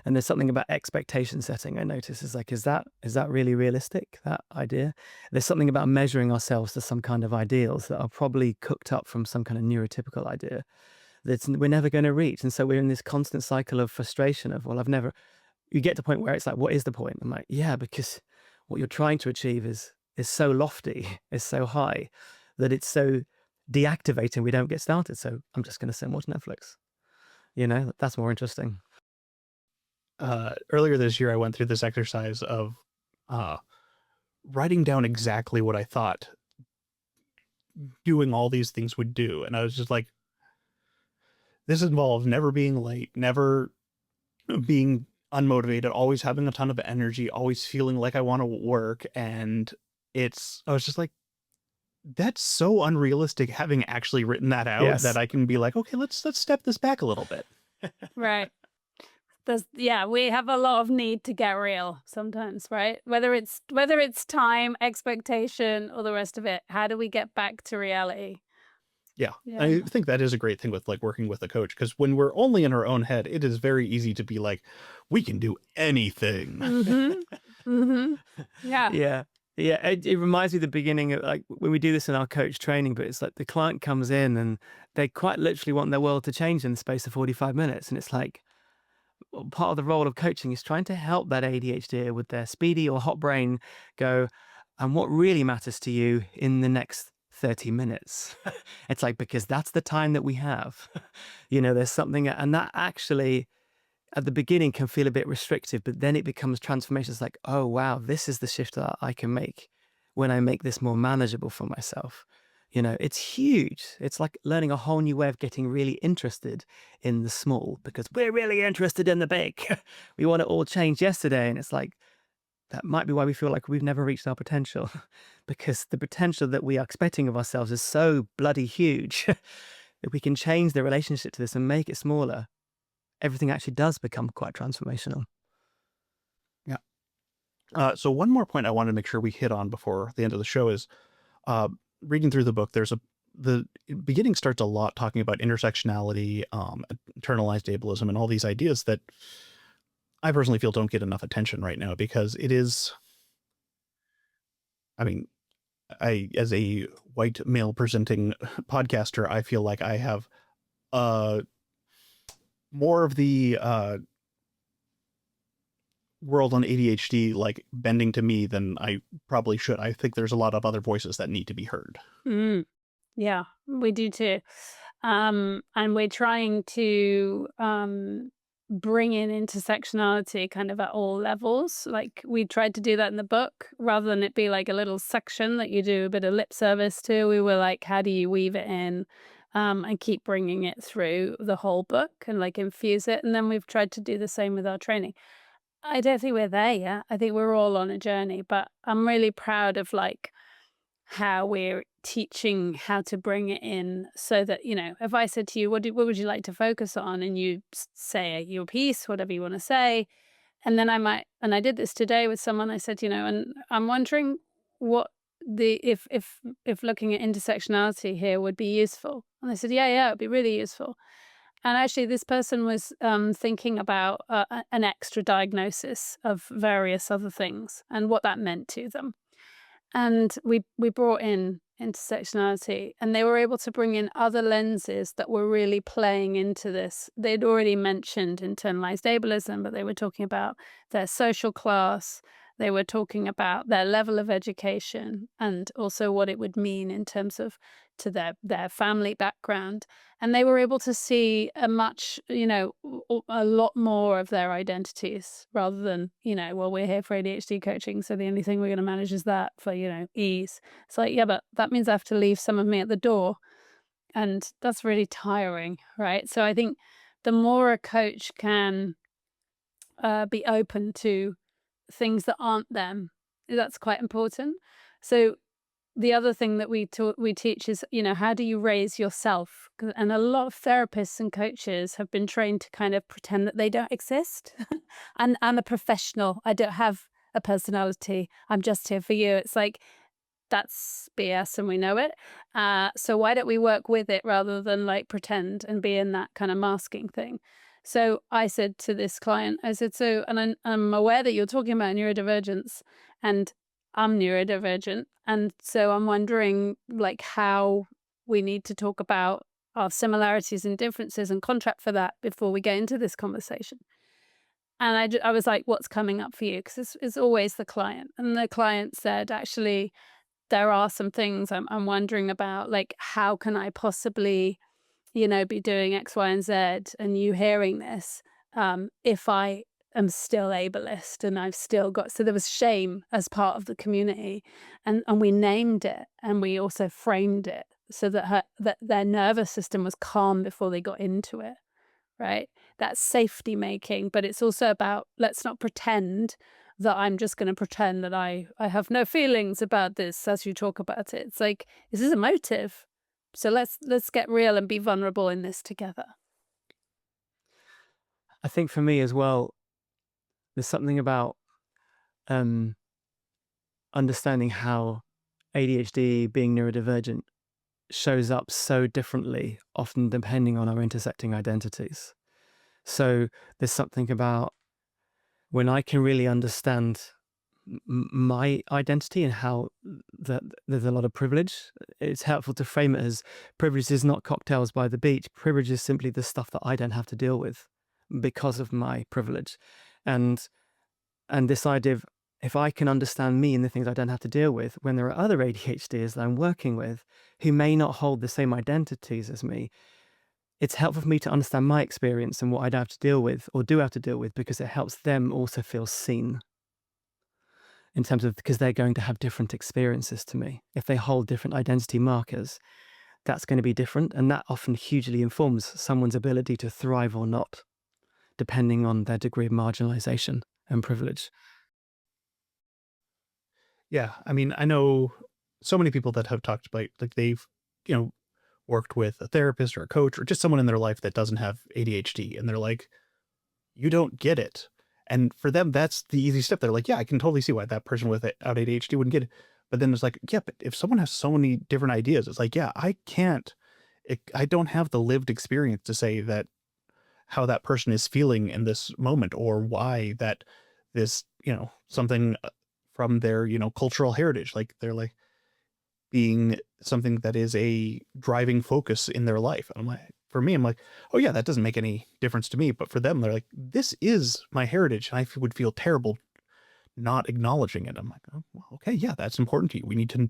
And there's something about expectation setting I notice is like, is that really realistic, that idea? There's something about measuring ourselves to some kind of ideals that are probably cooked up from some kind of neurotypical idea that we're never going to reach. And so we're in this constant cycle of frustration of, well, you get to a point where it's like, what is the point? I'm like, yeah, because what you're trying to achieve is so lofty, is so high, that it's so deactivating we don't get started. So I'm just going to sit and watch Netflix. That's more interesting. Earlier this year, I went through this exercise of writing down exactly what I thought doing all these things would do. And I was just like, this involves never being late, never being unmotivated, always having a ton of energy, always feeling like I want to work. And I was just like, that's so unrealistic, having actually written that out, Yes. that I can be like, okay, let's step this back a little bit. Right. We have a lot of need to get real sometimes, right? Whether it's time, expectation, or the rest of it. How do we get back to reality? Yeah. Yeah. I think that is a great thing with like working with a coach, because when we're only in our own head, it is very easy to be like, we can do anything. Yeah. Yeah. Yeah. It reminds me of the beginning of like when we do this in our coach training, but it's like the client comes in and they quite literally want their world to change in the space of 45 minutes. And it's like, part of the role of coaching is trying to help that ADHD with their speedy or hot brain go, and what really matters to you in the next 30 minutes. It's like, because that's the time that we have. There's something, and that actually at the beginning can feel a bit restrictive, but then it becomes transformation. It's like, oh, wow, this is the shift that I can make when I make this more manageable for myself. It's huge. It's like learning a whole new way of getting really interested in the small, because we're really interested in the big. We want it all changed yesterday. And it's like, that might be why we feel like we've never reached our potential, because the potential that we are expecting of ourselves is so bloody huge that we can change the relationship to this and make it smaller. Everything actually does become quite transformational. Yeah. So one more point I want to make sure we hit on before the end of the show is, reading through the book, the beginning starts a lot talking about intersectionality, internalized ableism, and all these ideas that I personally feel don't get enough attention right now, because it is, I mean, as a white male presenting podcaster, I feel like I have more of the world on ADHD like bending to me than I probably should. I think there's a lot of other voices that need to be heard. Yeah, we do too. And we're trying to bring in intersectionality kind of at all levels. Like we tried to do that in the book, rather than it be like a little section that you do a bit of lip service to. We were like, how do you weave it in and keep bringing it through the whole book and like infuse it? And then we've tried to do the same with our training. I don't think we're there yet. I think we're all on a journey, but I'm really proud of like how we're teaching how to bring it in, so that, if I said to you, what would you like to focus on? And you say your piece, whatever you want to say. And then and I did this today with someone, I said, and I'm wondering what if looking at intersectionality here would be useful. And I said, yeah, it'd be really useful. And actually, this person was thinking about an extra diagnosis of various other things and what that meant to them. And we brought in intersectionality, and they were able to bring in other lenses that were really playing into this. They'd already mentioned internalized ableism, but they were talking about their social class. They were talking about their level of education and also what it would mean in terms of to their family background. And they were able to see a much, a lot more of their identities rather than, well, we're here for ADHD coaching, so the only thing we're going to manage is that for, ease. It's like, yeah, but that means I have to leave some of me at the door. And that's really tiring, right? So I think the more a coach can be open to things that aren't them, that's quite important. So the other thing that we teach is, how do you raise yourself? And a lot of therapists and coaches have been trained to kind of pretend that they don't exist. And I'm a professional. I don't have a personality. I'm just here for you. It's like, that's BS and we know it. So why don't we work with it rather than like pretend and be in that kind of masking thing? So I said to this client, I said, and I'm aware that you're talking about neurodivergence, and I'm neurodivergent. And so I'm wondering like how we need to talk about our similarities and differences and contract for that before we get into this conversation. And I was like, what's coming up for you? Because it's always the client. And the client said, actually, there are some things I'm wondering about, like, how can I possibly, be doing X, Y, and Z, and you hearing this, if I am still ableist and I've still got, so there was shame as part of the community, and we named it, and we also framed it so that their nervous system was calm before they got into it, right? That's safety making, but it's also about, let's not pretend that I'm just going to pretend that I have no feelings about this as you talk about it. It's like, this is emotive. So let's get real and be vulnerable in this together. I think for me as well, there's something about understanding how ADHD, being neurodivergent, shows up so differently, often depending on our intersecting identities. So there's something about when I can really understand my identity and how there's a lot of privilege, it's helpful to frame it as privilege is not cocktails by the beach. Privilege is simply the stuff that I don't have to deal with because of my privilege. And this idea of, if I can understand me and the things I don't have to deal with, when there are other ADHDers that I'm working with who may not hold the same identities as me, it's helpful for me to understand my experience and what I don't have to deal with or do have to deal with, because it helps them also feel seen. In terms of, because they're going to have different experiences to me. If they hold different identity markers, that's going to be different. And that often hugely informs someone's ability to thrive or not, depending on their degree of marginalization and privilege. Yeah. I mean, I know so many people that have talked about, like, they've, worked with a therapist or a coach or just someone in their life that doesn't have ADHD. And they're like, you don't get it. And for them, that's the easy step. They're like, yeah, I can totally see why that person without ADHD wouldn't get it. But then it's like, yeah, but if someone has so many different ideas, it's like, yeah, I don't have the lived experience to say that how that person is feeling in this moment, or why that this, something from their, cultural heritage, like they're like being something that is a driving focus in their life. And I'm like, for me, I'm like, oh yeah, that doesn't make any difference to me. But for them, they're like, this is my heritage. And I would feel terrible not acknowledging it. I'm like, oh, well, okay, yeah, that's important to you. We need to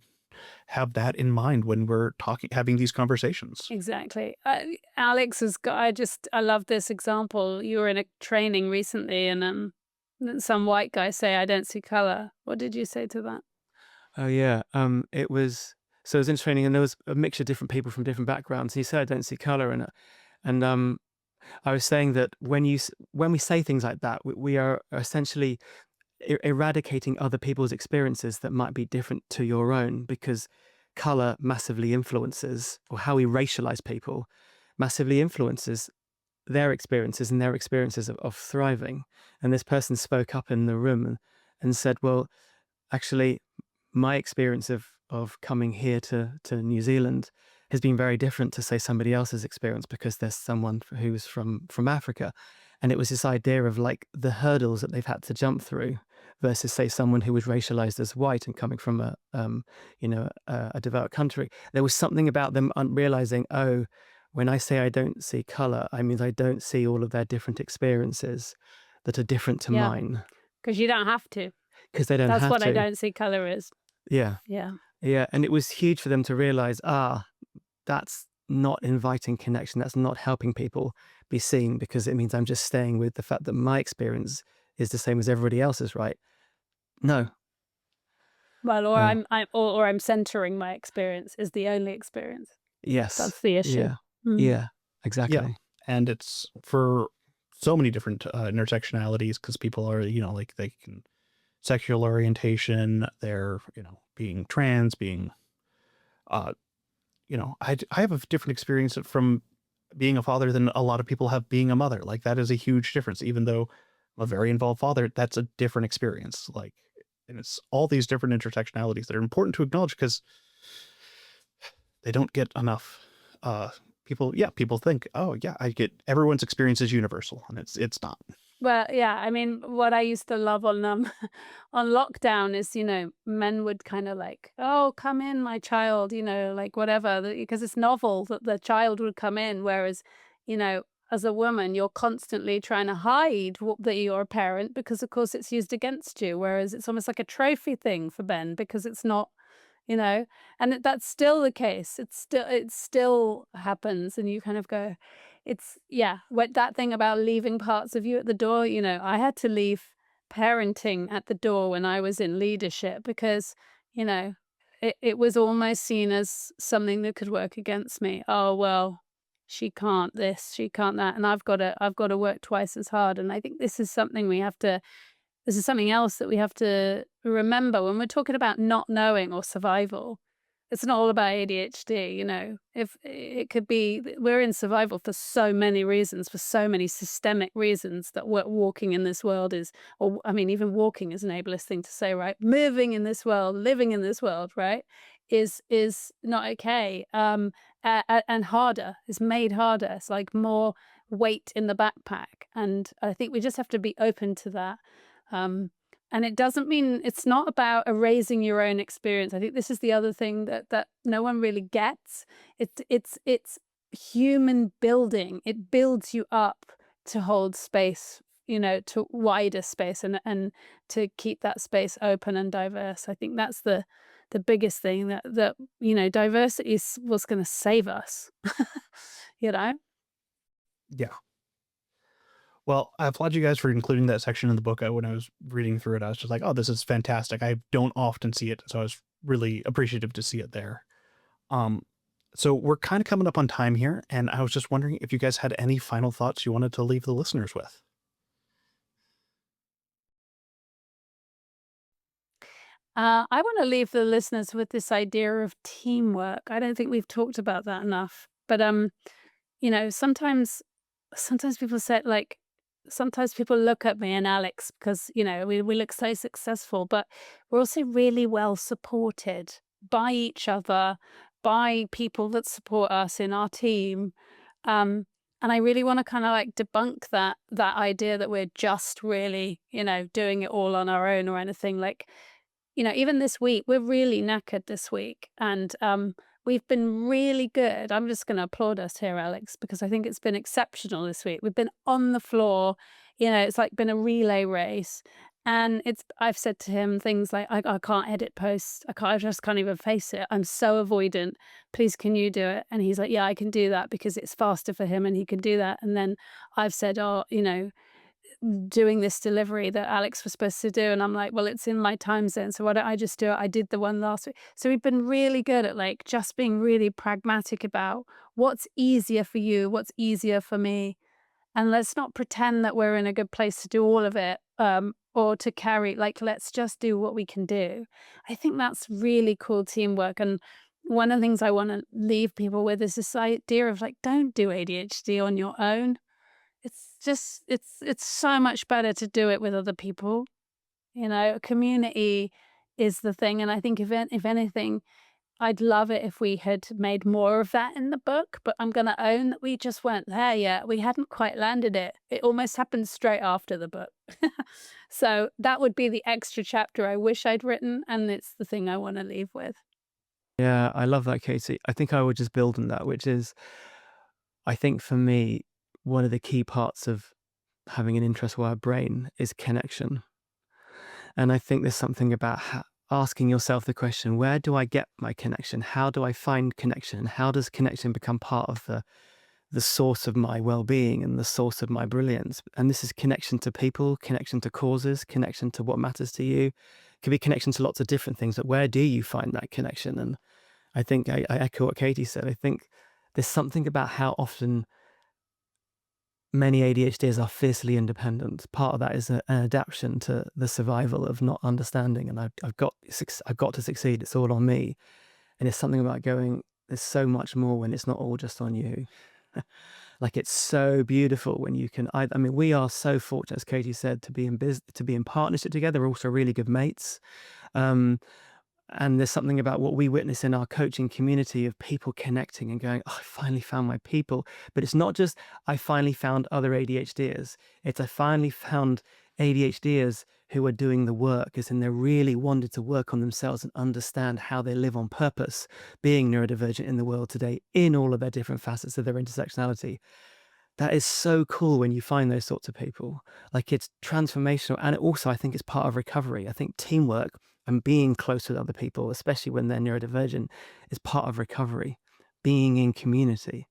have that in mind when we're having these conversations. Exactly. Alex has got, I love this example. You were in a training recently, and some white guy say, I don't see color. What did you say to that? Oh yeah, it was in training, and there was a mixture of different people from different backgrounds. He said, "I don't see color," and I was saying that when we say things like that, we are essentially eradicating other people's experiences that might be different to your own, because color massively influences, or how we racialize people massively influences their experiences and their experiences of thriving. And this person spoke up in the room and said, well, actually, my experience of of coming here to New Zealand has been very different to, say, somebody else's experience, because there's someone who's from Africa. And it was this idea of like the hurdles that they've had to jump through versus, say, someone who was racialized as white and coming from a developed country. There was something about them realizing, oh, when I say I don't see color, I mean I don't see all of their different experiences that are different to Yeah. mine. Because you don't have to. Because they don't That's have what to. I don't see color is. Yeah. Yeah. Yeah. And it was huge for them to realize, that's not inviting connection. That's not helping people be seen, because it means I'm just staying with the fact that my experience is the same as everybody else's, right? No. Well, or I'm centering my experience is the only experience. Yes. That's the issue. Yeah. Mm. Yeah. Exactly. Yeah. And it's for so many different intersectionalities, because people are, like they can sexual orientation, they're, being trans, being, I have a different experience from being a father than a lot of people have being a mother. Like that is a huge difference. Even though I'm a very involved father, that's a different experience. Like, and it's all these different intersectionalities that are important to acknowledge, because they don't get enough. People think, oh yeah, everyone's experience is universal, and it's not. Well, yeah, I mean, what I used to love on on lockdown is, men would kind of like, oh, come in, my child, like whatever, because it's novel that the child would come in. Whereas, as a woman, you're constantly trying to hide that you're a parent, because of course it's used against you. Whereas it's almost like a trophy thing for men, because it's not, and that's still the case. It still happens. And you kind of go, what that thing about leaving parts of you at the door, I had to leave parenting at the door when I was in leadership, because, it was almost seen as something that could work against me. Oh, well, she can't this, she can't that, and I've got to work twice as hard. And I think this is something else that we have to remember when we're talking about not knowing or survival. It's not all about ADHD, if it could be, we're in survival for so many reasons, for so many systemic reasons, that walking in this world is, or I mean, even walking is an ableist thing to say, right? Moving in this world, living in this world, right, is not okay. And harder, is made harder. It's like more weight in the backpack. And I think we just have to be open to that. And it doesn't mean, it's not about erasing your own experience. I think this is the other thing that no one really gets. It's human building. It builds you up to hold space, to wider space, and to keep that space open and diverse. I think that's the biggest thing, that diversity is what's going to save us. Yeah. Well, I applaud you guys for including that section in the book. When I was reading through it, I was just like, oh, this is fantastic. I don't often see it, so I was really appreciative to see it there. So we're kind of coming up on time here, and I was just wondering if you guys had any final thoughts you wanted to leave the listeners with. I want to leave the listeners with this idea of teamwork. I don't think we've talked about that enough. But sometimes people say, like, sometimes people look at me and Alex because, we look so successful, but we're also really well supported by each other, by people that support us in our team. And I really want to kind of like debunk that idea that we're just really, doing it all on our own or anything. Like, even this week, we're really knackered this week. And we've been really good. I'm just going to applaud us here, Alex, because I think it's been exceptional this week. We've been on the floor. It's like been a relay race. And I've said to him things like, I can't edit posts. I just can't even face it. I'm so avoidant. Please, can you do it? And he's like, yeah, I can do that, because it's faster for him and he can do that. And then I've said, doing this delivery that Alex was supposed to do, and I'm like, well, it's in my time zone, so why don't I just do it? I did the one last week. So we've been really good at like just being really pragmatic about what's easier for you, what's easier for me, and let's not pretend that we're in a good place to do all of it, or to carry, like, let's just do what we can do. I think that's really cool teamwork. And one of the things I want to leave people with is this idea of like, don't do ADHD on your own. It's just, it's so much better to do it with other people. A community is the thing. And I think if anything, I'd love it if we had made more of that in the book, but I'm going to own that we just weren't there yet. We hadn't quite landed it. It almost happened straight after the book. So that would be the extra chapter I wish I'd written, and it's the thing I want to leave with. Yeah, I love that, Katie. I think I would just build on that, which is, I think for me, one of the key parts of having an interest-wired brain is connection. And I think there's something about asking yourself the question, where do I get my connection? How do I find connection? How does connection become part of the source of my well-being and the source of my brilliance? And this is connection to people, connection to causes, connection to what matters to you. It could be connection to lots of different things, but where do you find that connection? And I think I echo what Katie said. I think there's something about how often many ADHDers are fiercely independent. Part of that is an adaptation to the survival of not understanding. And I've got to succeed. It's all on me. And it's something about going, there's so much more when it's not all just on you. Like, it's so beautiful when you can, I mean, we are so fortunate, as Katie said, to be in partnership together. We're also really good mates. And there's something about what we witness in our coaching community of people connecting and going, oh, I finally found my people. But it's not just, I finally found other ADHDers. It's, I finally found ADHDers who are doing the work, as in they really wanted to work on themselves and understand how they live on purpose, being neurodivergent in the world today, in all of their different facets of their intersectionality. That is so cool when you find those sorts of people. Like, it's transformational. And also, I think it's part of recovery. I think teamwork and being close with other people, especially when they're neurodivergent, is part of recovery. Being in community,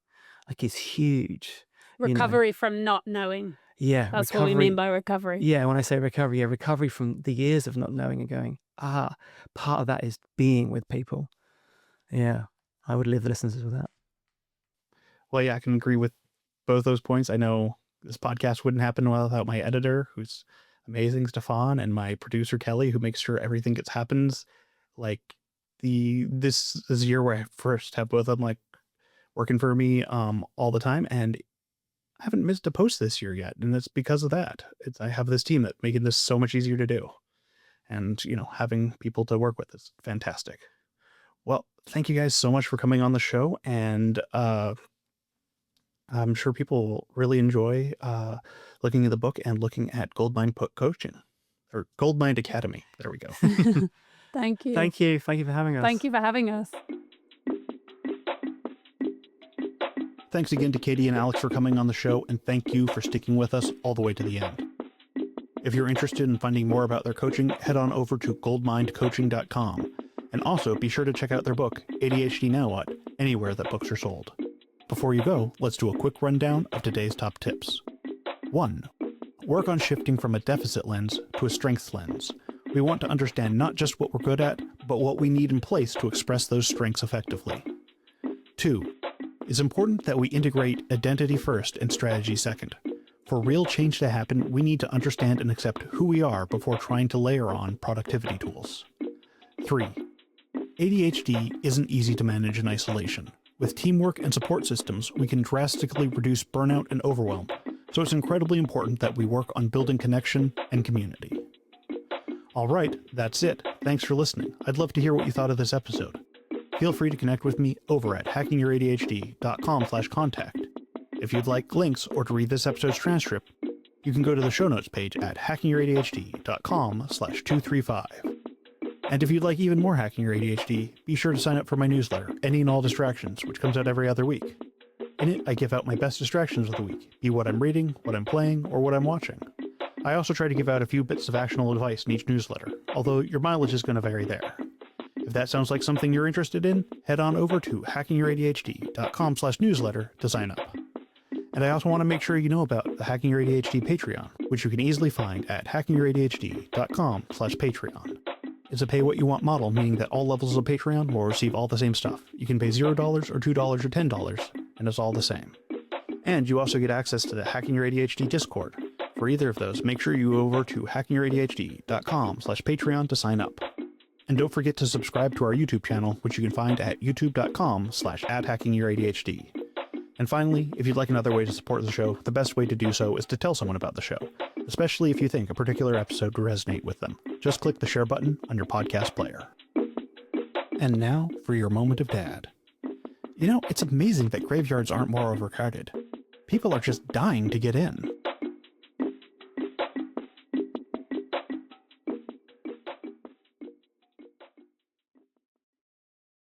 like, is huge. Recovery from not knowing. Yeah. That's recovery, what we mean by recovery. Yeah. When I say recovery, recovery from the years of not knowing and going, part of that is being with people. Yeah. I would leave the listeners with that. Well, yeah, I can agree with both those points. I know this podcast wouldn't happen without my editor, who's amazing, Stefan, and my producer, Kelly, who makes sure everything happens. Like, this is a year where I first have both of them, like, working for me all the time, and I haven't missed a post this year yet, and it's because of that. I have this team that's making this so much easier to do, and having people to work with is fantastic. Well, thank you guys so much for coming on the show, and I'm sure people will really enjoy looking at the book and looking at Goldmine Coaching, or Goldmine Academy. There we go. Thank you. Thank you. Thank you for having us. Thank you for having us. Thanks again to Katie and Alex for coming on the show, and thank you for sticking with us all the way to the end. If you're interested in finding more about their coaching, head on over to goldminecoaching.com, and also be sure to check out their book, ADHD Now, anywhere that books are sold. Before you go, let's do a quick rundown of today's top tips. 1. Work on shifting from a deficit lens to a strengths lens. We want to understand not just what we're good at, but what we need in place to express those strengths effectively. 2. It's important that we integrate identity first and strategy second. For real change to happen, we need to understand and accept who we are before trying to layer on productivity tools. 3. ADHD isn't easy to manage in isolation. With teamwork and support systems, we can drastically reduce burnout and overwhelm, so it's incredibly important that we work on building connection and community. All right, that's it. Thanks for listening. I'd love to hear what you thought of this episode. Feel free to connect with me over at hackingyyouradhd.com/contact. If you'd like links or to read this episode's transcript, you can go to the show notes page at hackingyyouradhd.com/235. And if you'd like even more Hacking Your ADHD, be sure to sign up for my newsletter, Any and All Distractions, which comes out every other week. In it, I give out my best distractions of the week, be what I'm reading, what I'm playing, or what I'm watching. I also try to give out a few bits of actionable advice in each newsletter, although your mileage is going to vary there. If that sounds like something you're interested in, head on over to hackingyyouradhd.com/newsletter to sign up. And I also want to make sure you know about the Hacking Your ADHD Patreon, which you can easily find at hackingyyouradhd.com/Patreon. It's a pay-what-you-want model, meaning that all levels of Patreon will receive all the same stuff. You can pay $0 or $2 or $10, and it's all the same. And you also get access to the Hacking Your ADHD Discord. For either of those, make sure you go over to hackingyyouradhd.com/Patreon to sign up. And don't forget to subscribe to our YouTube channel, which you can find at youtube.com/@hackingyyouradhd. And finally, if you'd like another way to support the show, the best way to do so is to tell someone about the show. especially if you think a particular episode would resonate with them. Just click the share button on your podcast player. And now for your moment of dad. You know, it's amazing that graveyards aren't more overcrowded. People are just dying to get in.